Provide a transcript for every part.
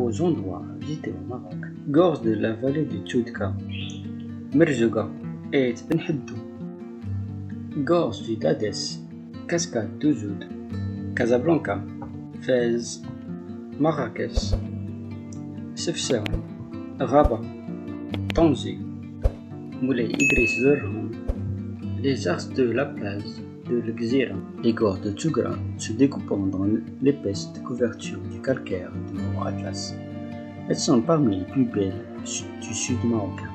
principaux endroits à visiter au Maroc: gorge de la vallée du Toudka, Merzouga et Ben Haddou, gorge du Dades, cascade d'Ouzoud, Casablanca, Fès, Marrakech, Chefchaouen, Rabat, Tanger, Moulay Idriss Zerhoun, les arcs de la plage de l'Gzira. Les gorges de Tougra se découpant dans l'épaisse couverture du calcaire du mont Atlas. Elles sont parmi les plus belles du sud marocain.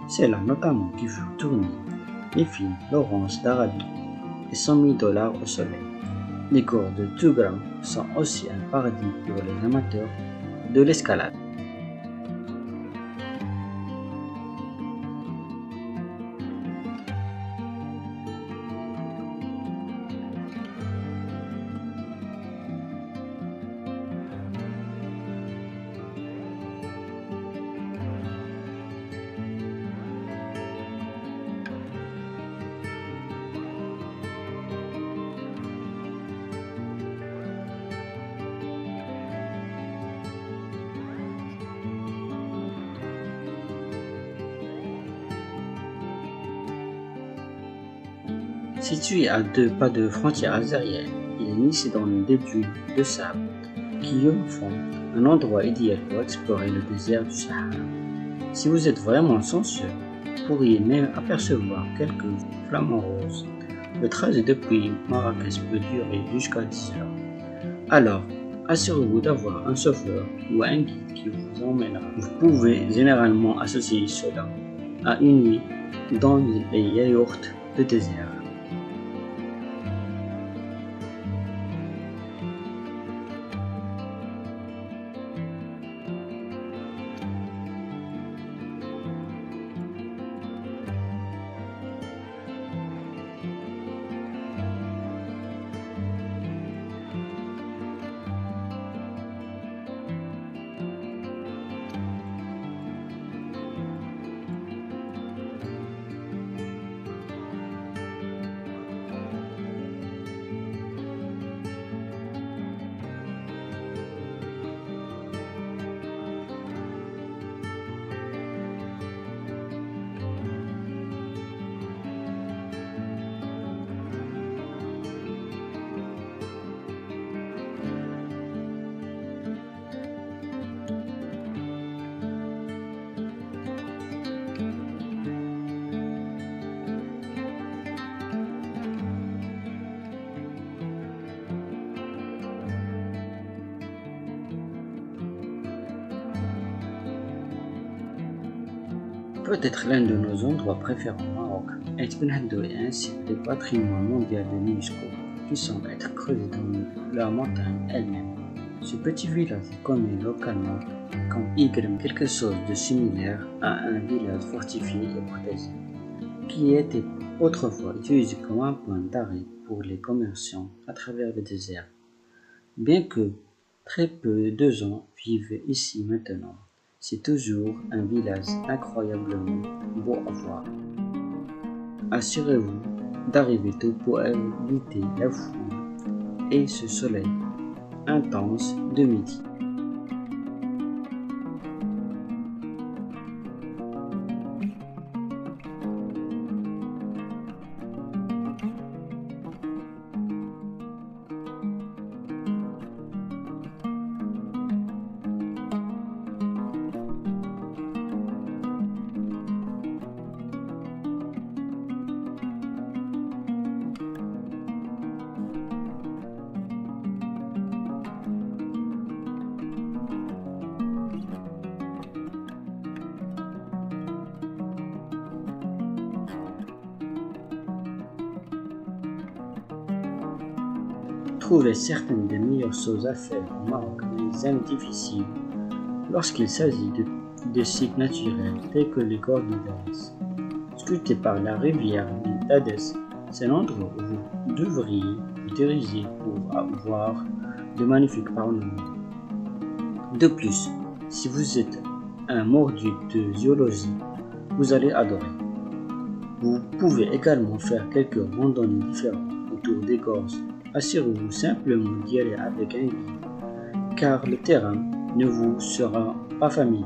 C'est là notamment qui furent tournés les films Laurence d'Arabie et 100 000 $ au soleil. Les gorges de Tougra sont aussi un paradis pour les amateurs de l'escalade. Situé à 2 pas de frontière algérienne, il est niché dans des dunes de sable qui en font un endroit idéal pour explorer le désert du Sahara. Si vous êtes vraiment chanceux, vous pourriez même apercevoir quelques flamants roses. Le trajet depuis Marrakech peut durer jusqu'à 10 heures. Alors, assurez-vous d'avoir un chauffeur ou un guide qui vous emmènera. Vous pouvez généralement associer cela à une nuit dans les yaourts de désert. Peut-être l'un de nos endroits préférés au Maroc, Ben Haddou est un site de patrimoine mondial de l'UNESCO qui semble être creusé dans la montagne elle-même. Ce petit village est connu localement comme Igrem, quelque chose de similaire à un village fortifié et protégé, qui était autrefois utilisé comme un point d'arrêt pour les commerçants à travers le désert. Bien que très peu de gens vivent ici maintenant, c'est toujours un village incroyablement beau à voir. Assurez-vous d'arriver tôt pour éviter la foule et ce soleil intense de midi. Trouver certaines des meilleures choses à faire au Maroc dans les années difficiles lorsqu'il s'agit de sites naturels tels que les gorges de Dades. Sculptés par la rivière du Dades, c'est l'endroit où vous devriez vous diriger pour voir de magnifiques panoramiques. De plus, si vous êtes un mordu de zoologie, vous allez adorer. Vous pouvez également faire quelques randonnées différentes autour des gorges. Assurez-vous simplement d'y aller avec un guide, car le terrain ne vous sera pas familier.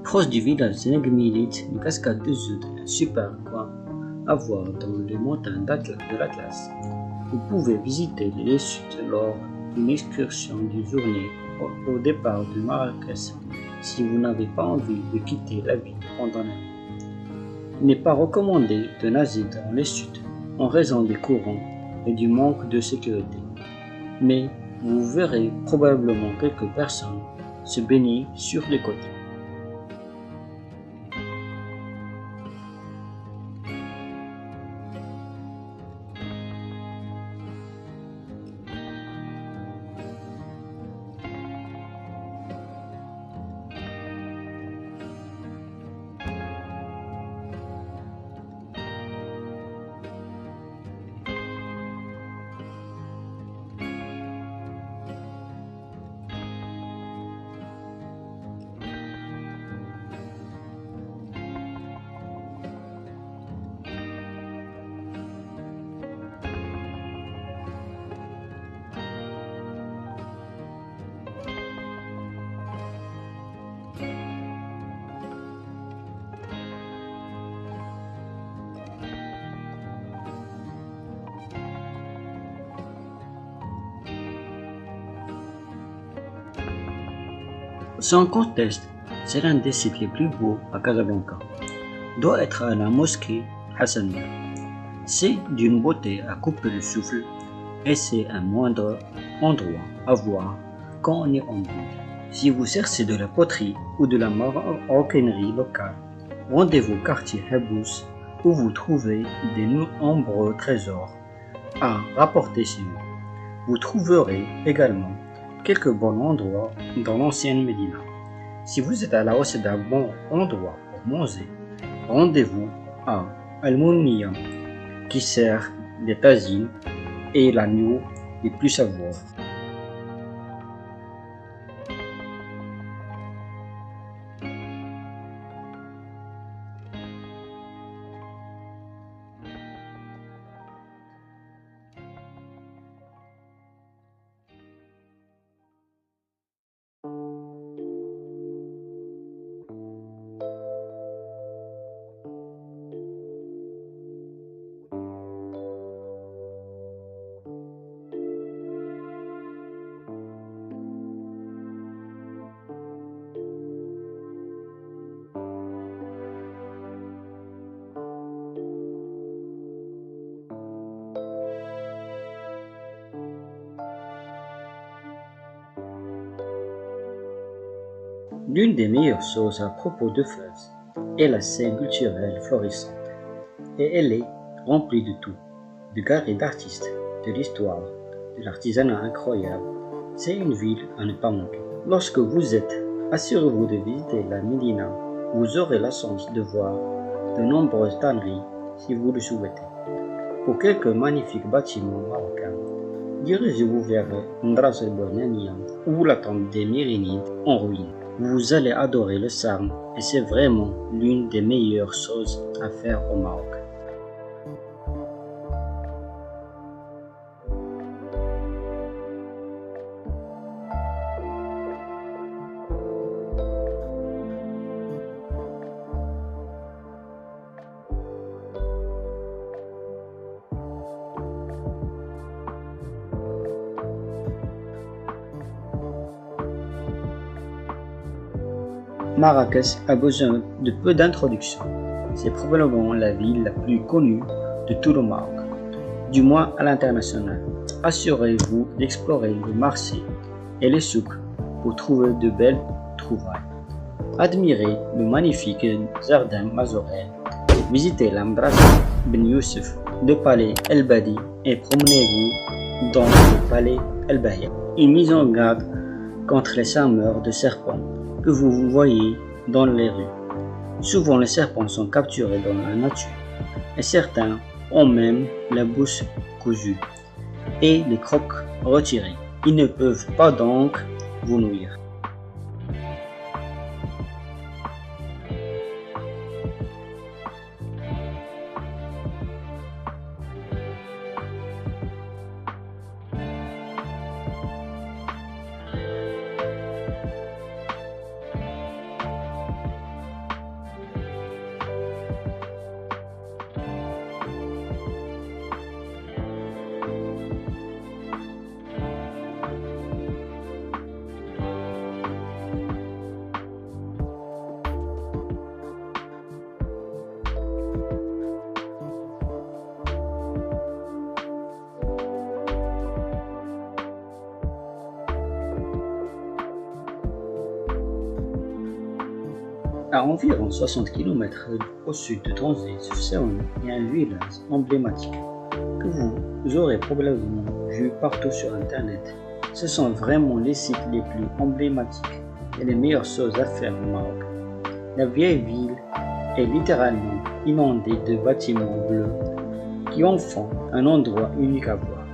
Proche du village Senegmilit, une cascade de Zoud, un super coin à voir dans les montagnes de l'Atlas. Vous pouvez visiter les chutes lors d'une excursion d'une journée au départ de Marrakech si vous n'avez pas envie de quitter la ville pendant la nuit. Il n'est pas recommandé de nager dans les chutes en raison des courants et du manque de sécurité, mais vous verrez probablement quelques personnes se baigner sur les côtés. Sans conteste, c'est l'un des sites les plus beaux à Casablanca. Doit être à la mosquée Hassania. C'est d'une beauté à couper le souffle et c'est un moindre endroit à voir quand on est en ville. Si vous cherchez de la poterie ou de la maroquinerie locale, rendez-vous quartier Habous où vous trouvez de nombreux trésors à rapporter chez vous. Vous trouverez également quelques bons endroits dans l'ancienne Médina. Si vous êtes à la recherche d'un bon endroit pour manger, rendez-vous à Al-Mouniya qui sert des tagines et l'agneau les plus savoureux. L'une des meilleures choses à propos de Fès est la scène culturelle florissante, et elle est remplie de tout, de galeries d'artistes, de l'histoire, de l'artisanat incroyable. C'est une ville à ne pas manquer. Lorsque vous êtes, assurez-vous de visiter la Médina. Vous aurez la chance de voir de nombreuses tanneries si vous le souhaitez, ou quelques magnifiques bâtiments marocains. Dirigez-vous vers Ndras el-Bournania ou la tombe des Mérinides en ruine. Vous allez adorer le Sarn et c'est vraiment l'une des meilleures choses à faire au Maroc. Marrakech a besoin de peu d'introduction. C'est probablement la ville la plus connue de tout le Maroc, du moins à l'international. Assurez-vous d'explorer les marchés et les souks pour trouver de belles trouvailles. Admirez le magnifique jardin Mazorel, visitez la Madrasa Ben Youssef, le palais El Badi et promenez-vous dans le palais El Bahia. Une mise en garde contre les charmeurs de serpents que vous voyez dans les rues. Souvent les serpents sont capturés dans la nature et certains ont même la bouche cousue et les crocs retirés. Ils ne peuvent pas donc vous nuire. À environ 60 km au sud de Tanger, sur Saône, il y a un village emblématique que vous aurez probablement vu partout sur Internet. Ce sont vraiment les sites les plus emblématiques et les meilleures choses à faire au Maroc. La vieille ville est littéralement inondée de bâtiments bleus qui en font un endroit unique à voir.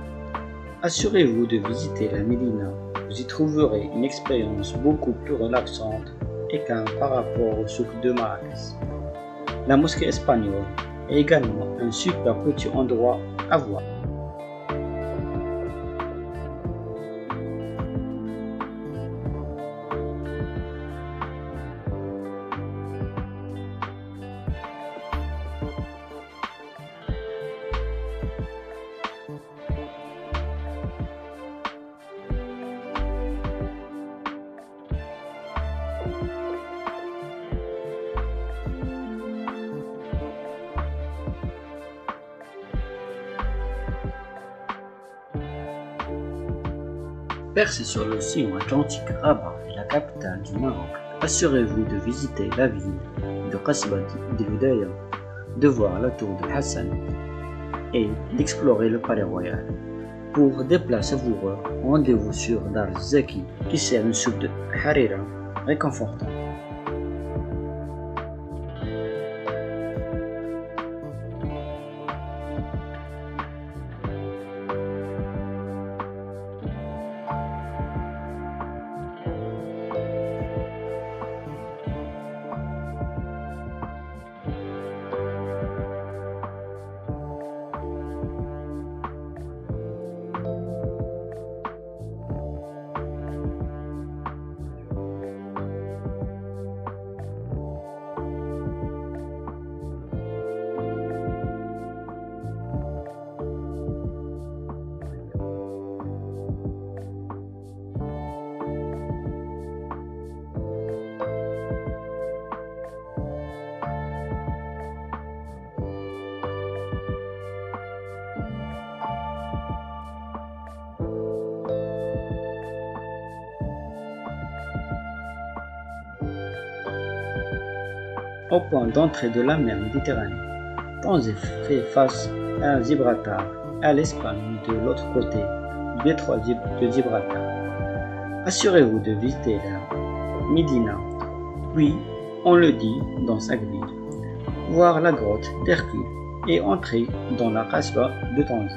Assurez-vous de visiter la Médina. Vous y trouverez une expérience beaucoup plus relaxante et calme par rapport au souk de Marrakech. La mosquée espagnole est également un super petit endroit à voir. Percé sur l'océan Atlantique, Rabat est la capitale du Maroc. Assurez-vous de visiter la ville de Kasba Del Hidaya, de voir la tour de Hassan et d'explorer le palais royal. Pour des plats savoureux, rendez-vous sur Dar Zaki qui sert une soupe de harira réconfortante. Au point d'entrée de la mer Méditerranée, Tanger fait face à Gibraltar et à l'Espagne de l'autre côté du détroit de Gibraltar. Assurez-vous de visiter la Médina, puis on le dit dans sa ville, voir la grotte d'Hercule et entrer dans la Kasba de Tanger.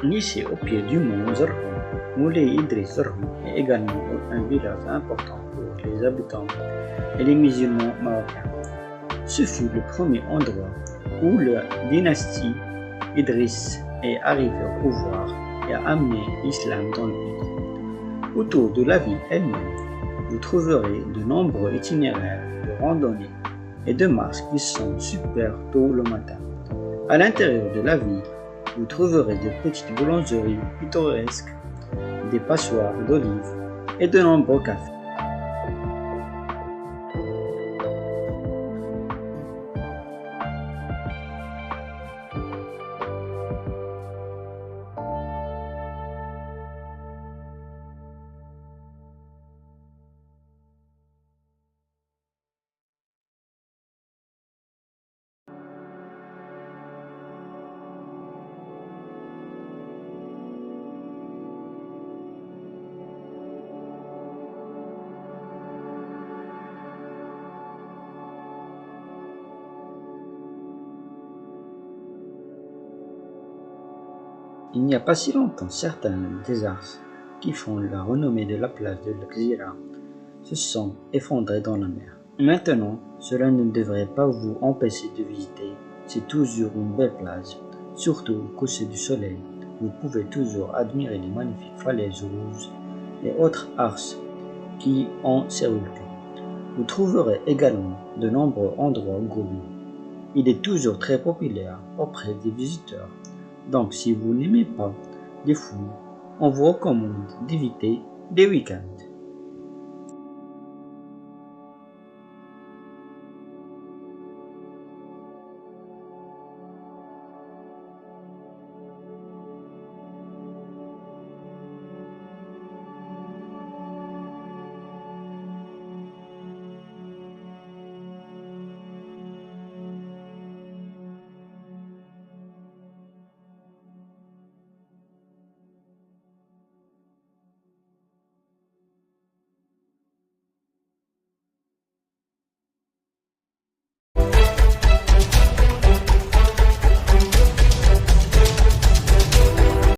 Niché au pied du mont Zarhoum, Moulay Idriss Zarhoum est également un village important pour les habitants et les musulmans marocains. Ce fut le premier endroit où la dynastie Idriss est arrivée au pouvoir et a amené l'islam dans le pays. Autour de la ville elle-même, vous trouverez de nombreux itinéraires de randonnée et de marches qui sont super tôt le matin. À l'intérieur de la ville, vous trouverez de petites boulangeries pittoresques, des passoires d'olives et de nombreux cafés. Il n'y a pas si longtemps, certains des arts qui font la renommée de la plage de l'Axira se sont effondrés dans la mer. Maintenant, cela ne devrait pas vous empêcher de visiter, c'est toujours une belle plage, surtout au coucher du soleil. Vous pouvez toujours admirer les magnifiques falaises rouges et autres arches qui en survoltent. Vous trouverez également de nombreux endroits gourmands. Il est toujours très populaire auprès des visiteurs. Donc si vous n'aimez pas les foules, on vous recommande d'éviter les week-ends.